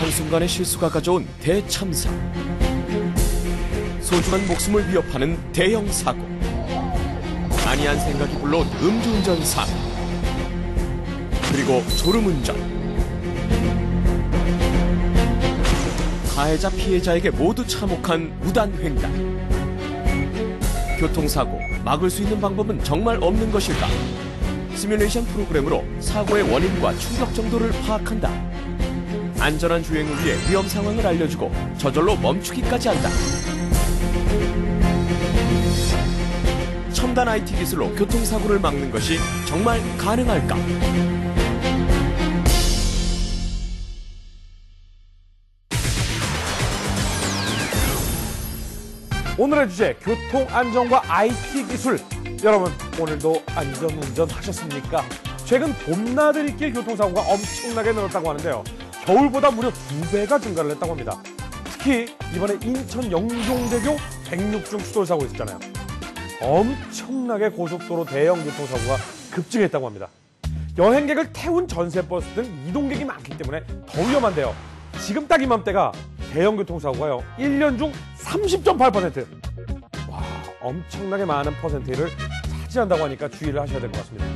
한순간의 실수가 가져온 대참사. 소중한 목숨을 위협하는 대형 사고. 아니한 생각이 불러온 음주운전 사고. 그리고 졸음운전. 가해자 피해자에게 모두 참혹한 무단횡단. 교통사고 막을 수 있는 방법은 정말 없는 것일까? 시뮬레이션 프로그램으로 사고의 원인과 충격 정도를 파악한다. 안전한 주행을 위해 위험 상황을 알려주고 저절로 멈추기까지 한다. 첨단 IT 기술로 교통사고를 막는 것이 정말 가능할까? 오늘의 주제, 교통안전과 IT 기술. 여러분, 오늘도 안전운전 하셨습니까? 최근 봄나들이길 교통사고가 엄청나게 늘었다고 하는데요. 겨울보다 무려 2배가 증가를 했다고 합니다. 특히 이번에 인천 영종대교 106중 추돌사고 있었잖아요. 엄청나게 고속도로 대형 교통사고가 급증했다고 합니다. 여행객을 태운 전세버스 등 이동객이 많기 때문에 더 위험한데요. 지금 딱 이맘때가 대형 교통사고가요, 1년 중 30.8%. 와, 엄청나게 많은 퍼센테이를 차지한다고 하니까 주의를 하셔야 될 것 같습니다.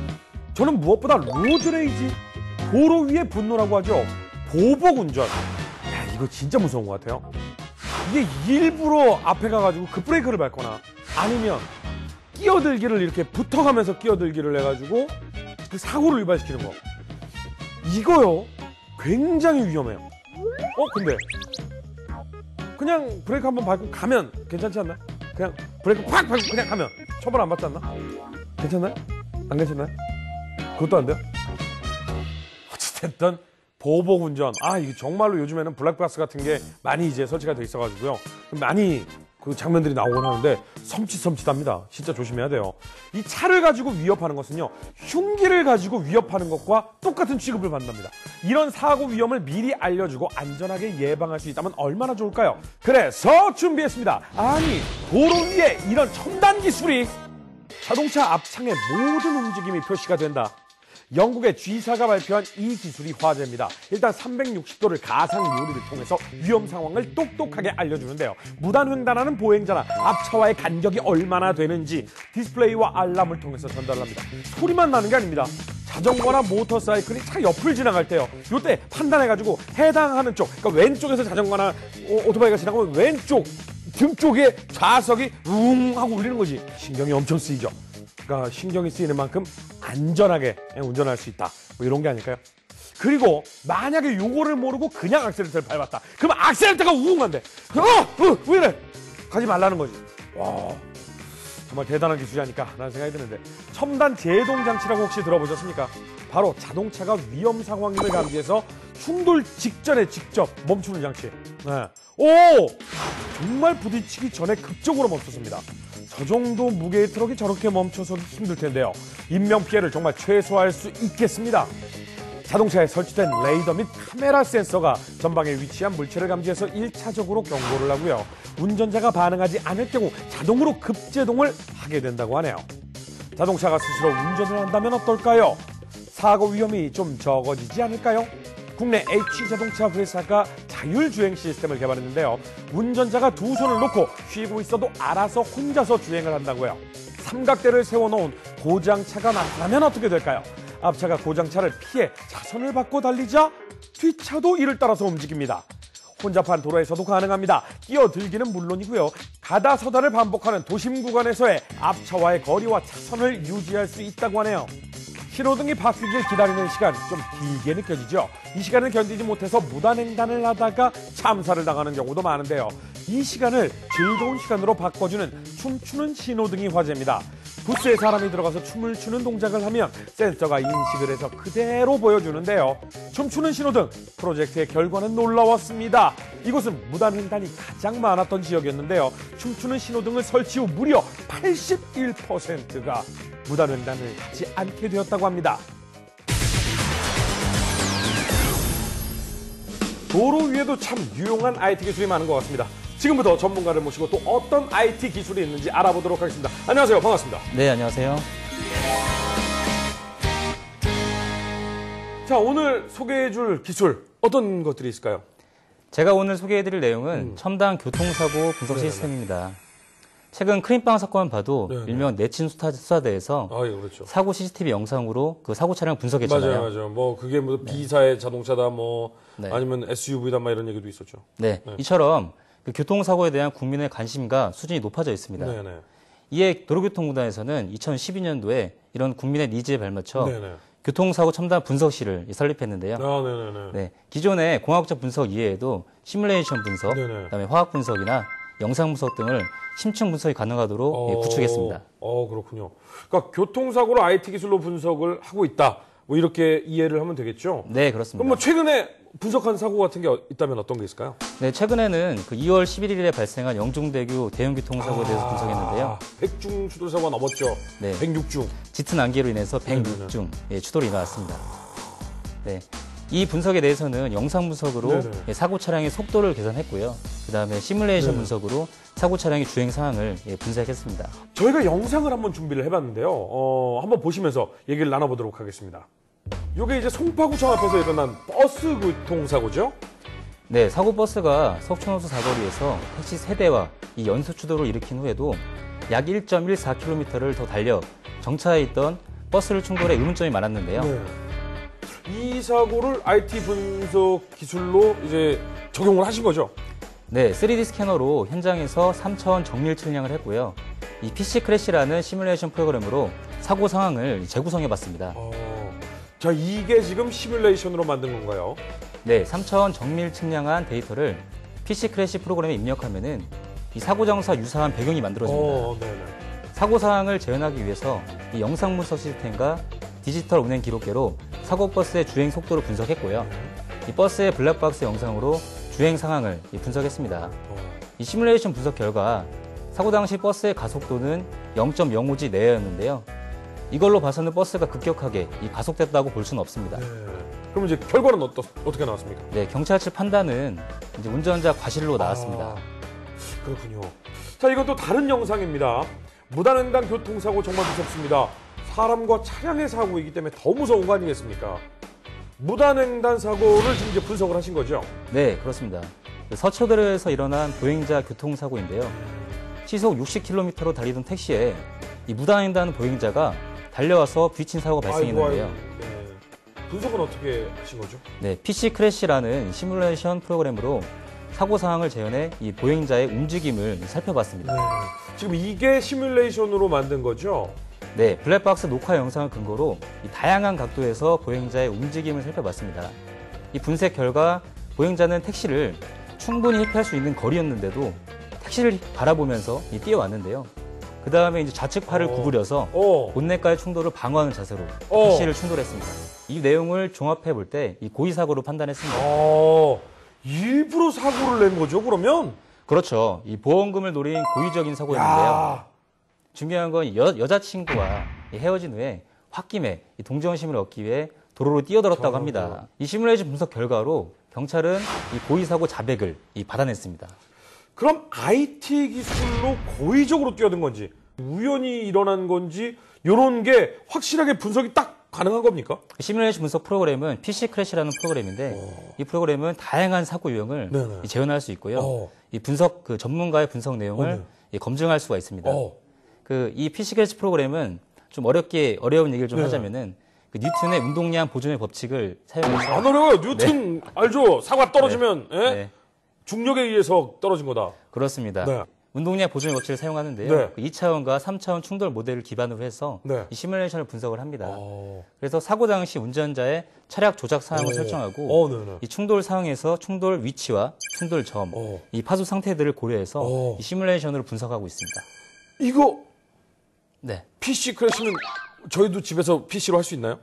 저는 무엇보다 로드레이지, 도로 위의 분노라고 하죠. 보복운전. 야, 이거 진짜 무서운 것 같아요. 이게 일부러 앞에 가가지고 급브레이크를 밟거나 아니면 끼어들기를 이렇게 붙어가면서 끼어들기를 해가지고 그 사고를 유발시키는 거. 이거요, 굉장히 위험해요. 근데 그냥 브레이크 한번 밟고 가면 괜찮지 않나요? 그냥 브레이크 팍 밟고 그냥 가면 처벌 안 받지 않나? 괜찮나요? 안 괜찮나요? 그것도 안 돼요? 어찌됐든 보복운전. 이게 정말로 요즘에는 블랙박스 같은 게 많이 이제 설치가 돼 있어가지고요. 많이 그 장면들이 나오곤 하는데 섬찟합니다. 진짜 조심해야 돼요. 이 차를 가지고 위협하는 것은요, 흉기를 가지고 위협하는 것과 똑같은 취급을 받는답니다. 이런 사고 위험을 미리 알려주고 안전하게 예방할 수 있다면 얼마나 좋을까요? 그래서 준비했습니다. 아니, 도로 위에 이런 첨단 기술이. 자동차 앞창의 모든 움직임이 표시가 된다. 영국의 G사가 발표한 이 기술이 화제입니다. 일단 360도를 가상 요리를 통해서 위험 상황을 똑똑하게 알려주는데요. 무단횡단하는 보행자나 앞차와의 간격이 얼마나 되는지 디스플레이와 알람을 통해서 전달합니다. 소리만 나는 게 아닙니다. 자전거나 모터사이클이 차 옆을 지나갈 때요, 이때 판단해가지고 해당하는 쪽, 그러니까 왼쪽에서 자전거나 오토바이가 지나가면 왼쪽 등 쪽에 좌석이 웅 하고 울리는 거지. 신경이 엄청 쓰이죠. 그러니까 신경이 쓰이는 만큼 안전하게 운전할 수 있다, 뭐 이런 게 아닐까요? 그리고 만약에 요거를 모르고 그냥 악셀레터를 밟았다, 그럼 악셀레터가 우웅한데 왜 이래? 가지 말라는 거지. 와, 정말 대단한 기술이 아닐까 라는 생각이 드는데, 첨단 제동장치라고 혹시 들어보셨습니까? 바로 자동차가 위험 상황임을 감지해서 충돌 직전에 직접 멈추는 장치. 네. 정말 부딪히기 전에 급적으로 멈췄습니다. 저 정도 무게의 트럭이 저렇게 멈춰서도 힘들 텐데요. 인명피해를 정말 최소화할 수 있겠습니다. 자동차에 설치된 레이더 및 카메라 센서가 전방에 위치한 물체를 감지해서 1차적으로 경고를 하고요. 운전자가 반응하지 않을 경우 자동으로 급제동을 하게 된다고 하네요. 자동차가 스스로 운전을 한다면 어떨까요? 사고 위험이 좀 적어지지 않을까요? 국내 H자동차 회사가 자율주행 시스템을 개발했는데요. 운전자가 두 손을 놓고 쉬고 있어도 알아서 혼자서 주행을 한다고요. 삼각대를 세워놓은 고장차가 나타나면 어떻게 될까요? 앞차가 고장차를 피해 차선을 바꿔 달리자 뒷차도 이를 따라서 움직입니다. 혼잡한 도로에서도 가능합니다. 끼어들기는 물론이고요. 가다 서다를 반복하는 도심 구간에서의 앞차와의 거리와 차선을 유지할 수 있다고 하네요. 신호등이 바뀌길 기다리는 시간 좀 길게 느껴지죠. 이 시간을 견디지 못해서 무단횡단을 하다가 참사를 당하는 경우도 많은데요. 이 시간을 즐거운 시간으로 바꿔주는 춤추는 신호등이 화제입니다. 부스에 사람이 들어가서 춤을 추는 동작을 하면 센서가 인식을 해서 그대로 보여주는데요. 춤추는 신호등 프로젝트의 결과는 놀라웠습니다. 이곳은 무단횡단이 가장 많았던 지역이었는데요. 춤추는 신호등을 설치 후 무려 81%가 무단횡단을 하지 않게 되었다고 합니다. 도로 위에도 참 유용한 IT 기술이 많은 것 같습니다. 지금부터 전문가를 모시고 또 어떤 IT 기술이 있는지 알아보도록 하겠습니다. 안녕하세요. 반갑습니다. 네, 안녕하세요. 자, 오늘 소개해줄 기술 어떤 것들이 있을까요? 제가 오늘 소개해드릴 내용은 첨단 교통사고 분석 네네. 시스템입니다. 최근 크림빵 사건만 봐도 네네. 일명 내친 수사대에서 아, 예, 그렇죠. 사고 CCTV 영상으로 그 사고 차량 분석했잖아요. 맞아요. 뭐 그게 뭐 B사의 자동차다, 뭐 네. 아니면 SUV다, 막 이런 얘기도 있었죠. 네, 네. 이처럼 그 교통사고에 대한 국민의 관심과 수준이 높아져 있습니다. 네네. 이에 도로교통공단에서는 2012년도에 이런 국민의 니즈에 발맞춰 네네. 교통사고 첨단 분석실을 설립했는데요. 아, 네네네. 네, 기존의 공학적 분석 이외에도 시뮬레이션 분석, 네네. 그다음에 화학 분석이나 영상 분석 등을 심층 분석이 가능하도록 구축했습니다. 그렇군요. 그러니까 교통사고를 IT 기술로 분석을 하고 있다. 뭐 이렇게 이해를 하면 되겠죠. 네, 그렇습니다. 그럼 뭐 최근에 분석한 사고 같은 게 있다면 어떤 게 있을까요? 네, 최근에는 그 2월 11일에 발생한 영종대교 대형 교통사고에 대해서 분석했는데요. 100중 추돌 사고가 넘었죠. 네. 106중. 짙은 안개로 인해서 106중 추돌이 일어났습니다. 네. 이 분석에 대해서는 영상 분석으로 네네. 사고 차량의 속도를 계산했고요. 그다음에 시뮬레이션 네네. 분석으로 사고 차량의 주행 상황을 분석했습니다. 저희가 영상을 한번 준비를 해봤는데요. 한번 보시면서 얘기를 나눠보도록 하겠습니다. 이게 이제 송파구청 앞에서 일어난 버스 교통사고죠? 네, 사고 버스가 석촌호수 사거리에서 택시 세대와 이 연쇄 추돌을 일으킨 후에도 약 1.14km를 더 달려 정차해 있던 버스를 충돌해 의문점이 많았는데요. 네. 이 사고를 IT 분석 기술로 이제 적용을 하신 거죠? 네, 3D 스캐너로 현장에서 3차원 정밀 측량을 했고요. 이 PC 크래시라는 시뮬레이션 프로그램으로 사고 상황을 재구성해 봤습니다. 자, 이게 지금 시뮬레이션으로 만든 건가요? 네, 3차원 정밀 측량한 데이터를 PC 크래시 프로그램에 입력하면은 이 사고 장소와 유사한 배경이 만들어집니다. 네네. 사고 상황을 재현하기 위해서 이 영상 분석 시스템과 디지털 운행 기록계로 사고 버스의 주행 속도를 분석했고요. 이 버스의 블랙박스 영상으로 주행 상황을 분석했습니다. 이 시뮬레이션 분석 결과 사고 당시 버스의 가속도는 0.05g 내외였는데요. 이걸로 봐서는 버스가 급격하게 가속됐다고 볼 수는 없습니다. 네. 그럼 이제 결과는 어떻게 나왔습니까? 네, 경찰 측 판단은 이제 운전자 과실로 나왔습니다. 그렇군요. 자, 이건 또 다른 영상입니다. 무단횡단 교통사고 정말 무섭습니다. 사람과 차량의 사고이기 때문에 더 무서운 거 아니겠습니까? 무단횡단 사고를 지금 이제 분석을 하신 거죠? 네, 그렇습니다. 서초대로에서 일어난 보행자 교통사고인데요. 시속 60km로 달리던 택시에 이 무단횡단 보행자가 달려와서 부딪힌 사고가 발생했는데요. 네. 분석은 어떻게 하신 거죠? 네, PC 크래시라는 시뮬레이션 프로그램으로 사고 상황을 재현해 이 보행자의 움직임을 살펴봤습니다. 지금 이게 시뮬레이션으로 만든 거죠? 네, 블랙박스 녹화 영상을 근거로 이 다양한 각도에서 보행자의 움직임을 살펴봤습니다. 이 분석 결과 보행자는 택시를 충분히 회피할 수 있는 거리였는데도 택시를 바라보면서 뛰어왔는데요. 그 다음에 이제 좌측 팔을 구부려서 본넷과의 충돌을 방어하는 자세로 택시를 충돌했습니다. 이 내용을 종합해 볼 때 이 고의 사고로 판단했습니다. 일부러 사고를 낸 거죠, 그러면? 그렇죠. 이 보험금을 노린 고의적인 사고였는데요. 중요한 건 여자친구와 헤어진 후에 홧김에 동정심을 얻기 위해 도로로 뛰어들었다고 합니다. 이 시뮬레이션 분석 결과로 경찰은 이 고의사고 자백을 받아냈습니다. 그럼 IT 기술로 고의적으로 뛰어든 건지, 우연히 일어난 건지, 이런 게 확실하게 분석이 딱 가능한 겁니까? 시뮬레이션 분석 프로그램은 PC 크래시라는 프로그램인데 이 프로그램은 다양한 사고 유형을 재현할 수 있고요. 이 분석 그 전문가의 분석 내용을 검증할 수가 있습니다. 이 PC 크래시 프로그램은 좀 어려운 얘기를 좀 하자면은 그 뉴턴의 운동량 보존의 법칙을 사용해서 안 어려워요. 뉴턴 알죠? 사과 떨어지면 네. 중력에 의해서 떨어진 거다. 그렇습니다. 네. 운동량 보존의 법칙을 사용하는데요. 네. 그 2차원과 3차원 충돌 모델을 기반으로 해서 이 시뮬레이션을 분석을 합니다. 그래서 사고 당시 운전자의 차량 조작 사항을 설정하고 이 충돌 상황에서 충돌 위치와 충돌 점, 이 파수 상태들을 고려해서 이 시뮬레이션으로 분석하고 있습니다. 이거 네. PC 크래시는 저희도 집에서 PC로 할 수 있나요?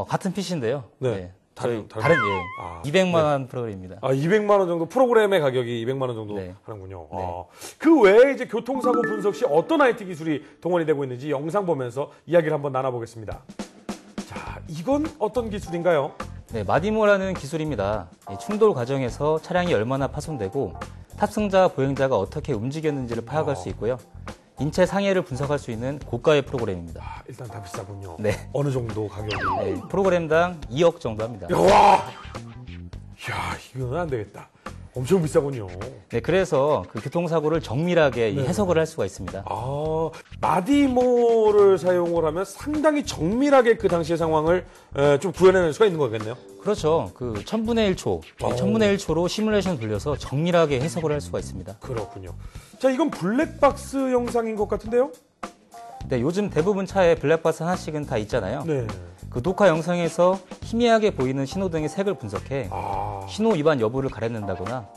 같은 PC인데요. 네. 다른 200만 원 프로그램입니다. 200만 원 정도, 프로그램의 가격이 200만 원 정도 네. 하는군요. 네. 그 외에 이제 교통사고 분석 시 어떤 IT 기술이 동원이 되고 있는지 영상 보면서 이야기를 한번 나눠보겠습니다. 자, 이건 어떤 기술인가요? 네, 마디모라는 기술입니다. 이 충돌 과정에서 차량이 얼마나 파손되고 탑승자와 보행자가 어떻게 움직였는지를 파악할 수 있고요. 인체 상해를 분석할 수 있는 고가의 프로그램입니다. 일단 다 비싸군요. 네. 어느 정도 가격이? 네, 프로그램당 2억 정도 합니다. 와! 이야, 이거는 안 되겠다. 엄청 비싸군요. 네, 그래서 그 교통사고를 정밀하게 이 네. 해석을 할 수가 있습니다. 아, 마디모를 사용을 하면 상당히 정밀하게 그 당시의 상황을 좀 구현해낼 수가 있는 거겠네요. 그렇죠. 그 1000분의 1초, 오. 1000분의 1초로 시뮬레이션 돌려서 정밀하게 해석을 할 수가 있습니다. 그렇군요. 자, 이건 블랙박스 영상인 것 같은데요? 네, 요즘 대부분 차에 블랙박스 하나씩은 다 있잖아요. 네. 그 녹화 영상에서 희미하게 보이는 신호등의 색을 분석해 아, 신호 위반 여부를 가려낸다거나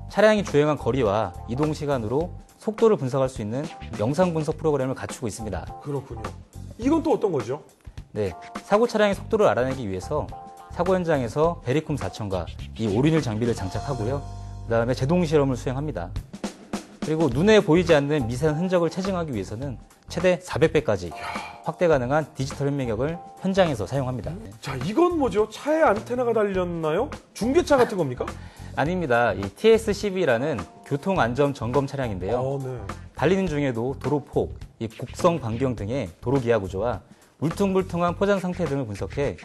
차량이 주행한 거리와 이동 시간으로 속도를 분석할 수 있는 영상 분석 프로그램을 갖추고 있습니다. 그렇군요. 이건 또 어떤 거죠? 네, 사고 차량의 속도를 알아내기 위해서 사고 현장에서 베리쿰 4000과 이 오륜율 장비를 장착하고요. 그다음에 제동 실험을 수행합니다. 그리고 눈에 보이지 않는 미세한 흔적을 체증하기 위해서는 최대 400배까지 확대 가능한 디지털 현미경을 현장에서 사용합니다. 자, 이건 뭐죠? 차에 안테나가 달렸나요? 중계차 같은 겁니까? 아닙니다. 이 TS12라는 교통안전 점검 차량인데요. 네. 달리는 중에도 도로폭, 이 곡성 반경 등의 도로 기하 구조와 울퉁불퉁한 포장 상태 등을 분석해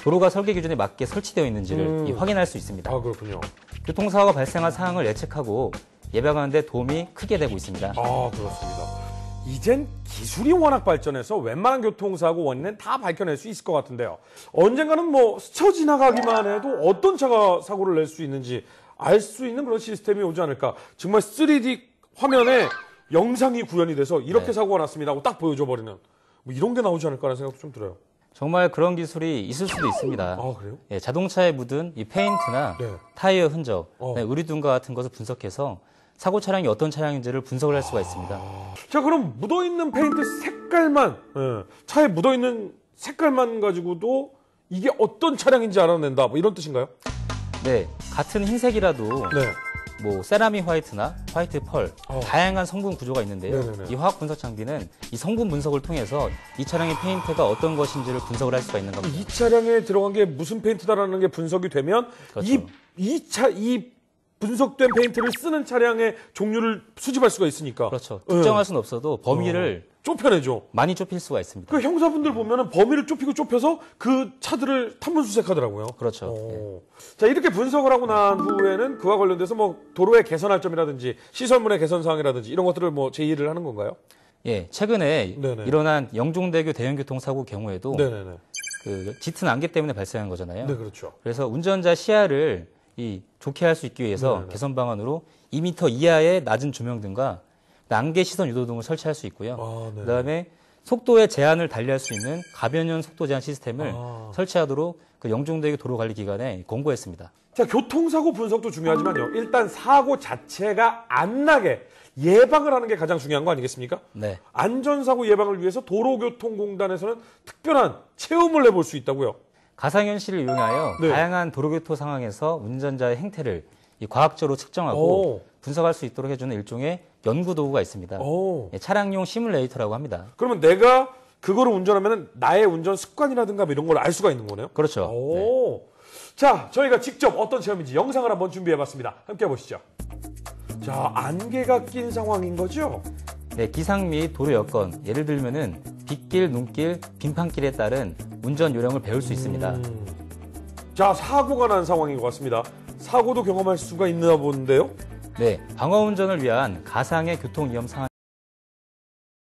도로가 설계 기준에 맞게 설치되어 있는지를 확인할 수 있습니다. 아, 그렇군요. 교통사고가 발생한 상황을 예측하고 예방하는 데 도움이 크게 되고 있습니다. 아, 그렇습니다. 이젠 기술이 워낙 발전해서 웬만한 교통사고 원인은 다 밝혀낼 수 있을 것 같은데요. 언젠가는 뭐 스쳐 지나가기만 해도 어떤 차가 사고를 낼 수 있는지 알 수 있는 그런 시스템이 오지 않을까. 정말 3D 화면에 영상이 구현이 돼서 이렇게 네. 사고가 났습니다 하고 딱 보여줘 버리는 뭐 이런 게 나오지 않을까라는 생각도 좀 들어요. 정말 그런 기술이 있을 수도 있습니다. 아, 그래요? 예, 자동차에 묻은 이 페인트나 네. 타이어 흔적, 어. 네, 의류등과 같은 것을 분석해서 사고 차량이 어떤 차량인지를 분석을 할 수가 있습니다. 자, 그럼 묻어있는 페인트 색깔만, 차에 묻어있는 색깔만 가지고도 이게 어떤 차량인지 알아낸다, 뭐 이런 뜻인가요? 네, 같은 흰색이라도 네. 뭐 세라믹 화이트나 화이트 펄, 어. 다양한 성분 구조가 있는데요. 네네네. 이 화학 분석 장비는 이 성분 분석을 통해서 이 차량의 페인트가 어떤 것인지를 분석을 할 수가 있는 겁니다. 이 차량에 들어간 게 무슨 페인트다라는 게 분석이 되면 그렇죠. 이 분석된 페인트를 쓰는 차량의 종류를 수집할 수가 있으니까. 그렇죠. 네. 특정할 수는 없어도 범위를 좁혀내죠. 많이 좁힐 수가 있습니다. 그 형사분들 보면은 범위를 좁혀서 그 차들을 탐문수색하더라고요. 그렇죠. 오. 자, 이렇게 분석을 하고 난 후에는 그와 관련돼서 뭐 도로의 개선할 점이라든지 시설물의 개선 사항이라든지 이런 것들을 뭐 제의를 하는 건가요? 예, 최근에 네네. 일어난 영종대교 대형교통사고 경우에도 네네네. 그 짙은 안개 때문에 발생한 거잖아요. 네, 그렇죠. 그래서 운전자 시야를 좋게 할 수 있기 위해서 네네. 개선 방안으로 2m 이하의 낮은 조명등과 안개 시선 유도 등을 설치할 수 있고요. 아, 네. 그다음에 속도의 제한을 달리할 수 있는 가변형 속도 제한 시스템을 아. 설치하도록 그 영종대교 도로관리기관에 공고했습니다. 자, 교통사고 분석도 중요하지만요. 일단 사고 자체가 안 나게 예방을 하는 게 가장 중요한 거 아니겠습니까? 네. 안전사고 예방을 위해서 도로교통공단에서는 특별한 체험을 해볼 수 있다고요. 가상현실을 이용하여 네. 다양한 도로교통 상황에서 운전자의 행태를 과학적으로 측정하고 오. 분석할 수 있도록 해주는 일종의 연구 도구가 있습니다. 오. 예, 차량용 시뮬레이터라고 합니다. 그러면 내가 그거를 운전하면 나의 운전 습관이라든가 뭐 이런 걸 알 수가 있는 거네요? 그렇죠. 네. 오. 자, 저희가 직접 어떤 체험인지 영상을 한번 준비해봤습니다. 함께 보시죠. 자, 안개가 낀 상황인 거죠? 네, 기상 및 도로 여건, 예를 들면은 빗길, 눈길, 빙판길에 따른 운전 요령을 배울 수 있습니다. 자, 사고가 난 상황인 것 같습니다. 사고도 경험할 수가 있나 본데요? 네, 방어 운전을 위한 가상의 교통 위험 상황.